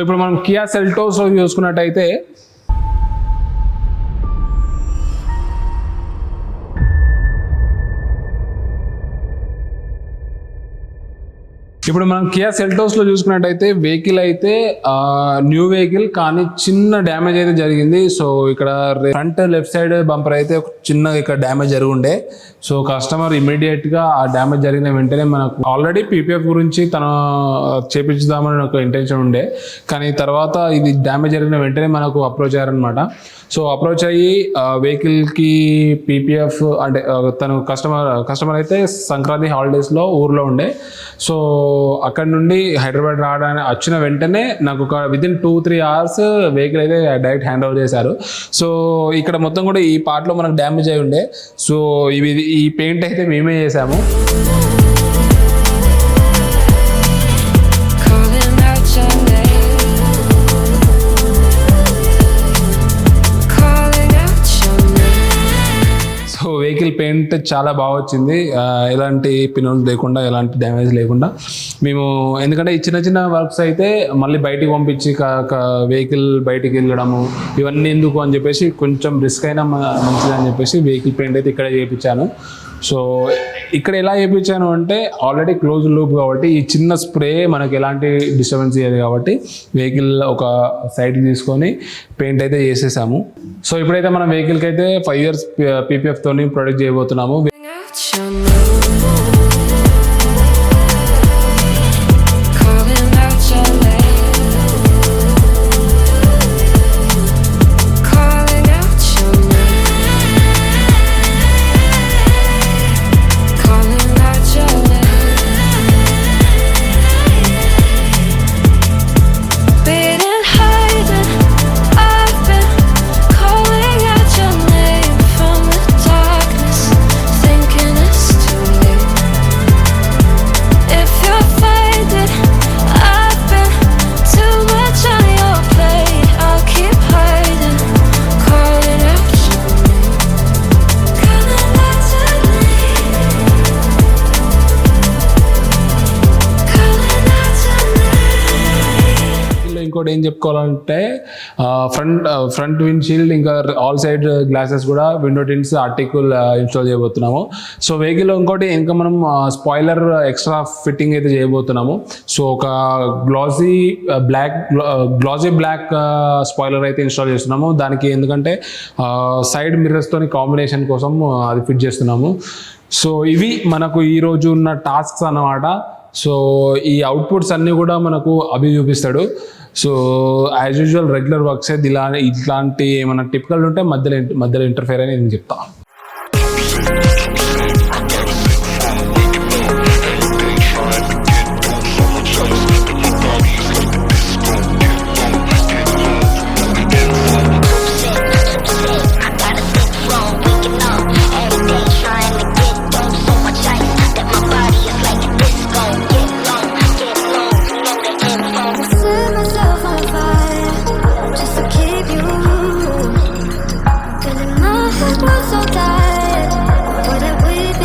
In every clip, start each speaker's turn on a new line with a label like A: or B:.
A: ఇప్పుడు మనం కియా సెల్టోస్లో చూసుకున్నట్టయితే వెహికల్ అయితే న్యూ వెహికల్ కానీ చిన్న డ్యామేజ్ అయితే జరిగింది. సో ఇక్కడ ఫ్రంట్ లెఫ్ట్ సైడ్ బంపర్ అయితే చిన్న ఇక్కడ డ్యామేజ్ జరిగి ఉండే. సో కస్టమర్ ఇమీడియట్ గా ఆ డ్యామేజ్ జరిగిన వెంటనే మనకు ఆల్రెడీ పీపీఎఫ్ గురించి తను చేపించుదామని ఒక ఇంటెన్షన్ ఉండే, కానీ తర్వాత ఇది డ్యామేజ్ జరిగిన వెంటనే మనకు అప్రోచ్ అయ్యారనమాట. సో అప్రోచ్ అయ్యి వెహికల్కి పీపీఎఫ్ అంటే తను కస్టమర్ అయితే సంక్రాంతి హాలిడేస్లో ఊర్లో ఉండే. సో అక్కడ నుండి హైదరాబాద్ రావడానికి వచ్చిన వెంటనే నాకు ఒక వితిన్ 2-3 hours వెహికల్ అయితే డైరెక్ట్ హ్యాండ్ ఓవర్ చేశారు. సో ఇక్కడ మొత్తం కూడా ఈ పార్ట్లో మనకు డ్యామేజ్ అయి ఉండే. సో ఈ పెయింట్ అయితే మేమే చేసాము. వెహికల్ పెయింట్ చాలా బాగా వచ్చింది, ఎలాంటి పిన్నులు లేకుండా, ఎలాంటి డ్యామేజ్ లేకుండా. మేము ఎందుకంటే ఈ చిన్న చిన్న వర్క్స్ అయితే మళ్ళీ బయటికి పంపించి వెహికల్ బయటికి వెళ్ళడము ఇవన్నీ ఎందుకు అని చెప్పేసి కొంచెం రిస్క్ అయినా మంచిది అని చెప్పేసి వెహికల్ పెయింట్ అయితే ఇక్కడే చేయించాను. సో ఇక్కడ ఎలా చేయించాను అంటే ఆల్రెడీ క్లోజ్ లూప్ కాబట్టి ఈ చిన్న స్ప్రే మనకి ఎలాంటి డిస్టర్బెన్స్ చేయదు కాబట్టి వెహికల్ ఒక సైడ్ తీసుకొని పెయింట్ అయితే చేసేసాము. సో ఇప్పుడైతే మనం వెహికల్కి అయితే 5 years పీపీఎఫ్ తోని ప్రొడక్ట్ చేయబోతున్నాము. ఇంకోటి ఏం చెప్పుకోవాలంటే ఫ్రంట్ విండ్షీల్డ్ ఇంకా ఆల్ సైడ్ గ్లాసెస్ కూడా విండో టిన్స్ ఆర్టికల్ ఇన్స్టాల్ చేయబోతున్నాము. సో వెహికల్లో ఇంకోటి ఇంకా మనం స్పాయిలర్ ఎక్స్ట్రా ఫిట్టింగ్ అయితే చేయబోతున్నాము. సో ఒక గ్లాజీ బ్లాక్ స్పాయిలర్ అయితే ఇన్స్టాల్ చేస్తున్నాము. దానికి ఎందుకంటే సైడ్ మిర్రర్స్తోని కాంబినేషన్ కోసం అది ఫిట్ చేస్తున్నాము. సో ఇవి మనకు ఈరోజు ఉన్న టాస్క్స్ అన్నమాట. సో ఈ అవుట్పుట్స్ అన్నీ కూడా మనకు చూపిస్తాడు. So as usual regular works ఇట్లాంటి ఏమైనా టిపికల్ ఉంటే మధ్యలో ఇంటర్ఫేర్ అని నేను చెప్తాను. So tired, but I wait.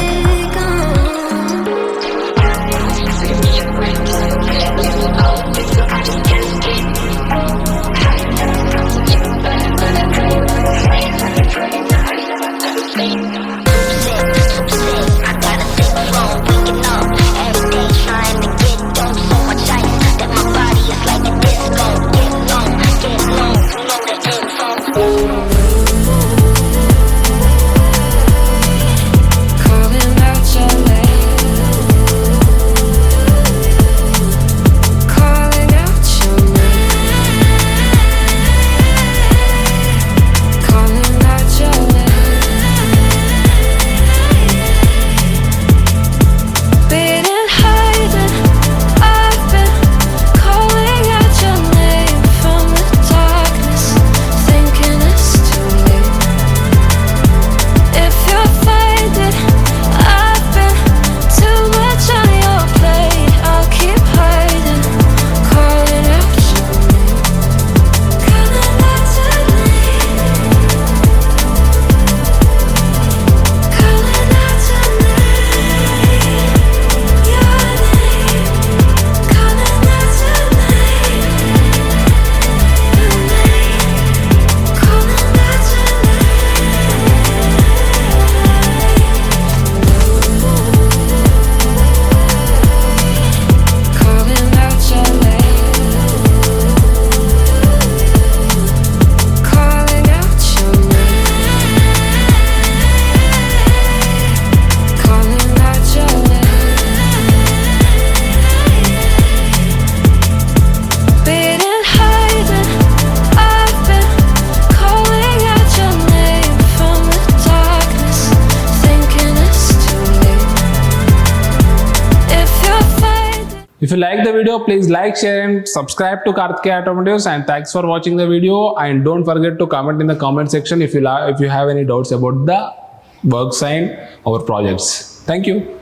A: If you like the video, please like, share and subscribe to Karthikeya Automotives, and thanks for watching the video, and don't forget to comment in the comment section if you have any doubts about the work sign or projects. Thank you.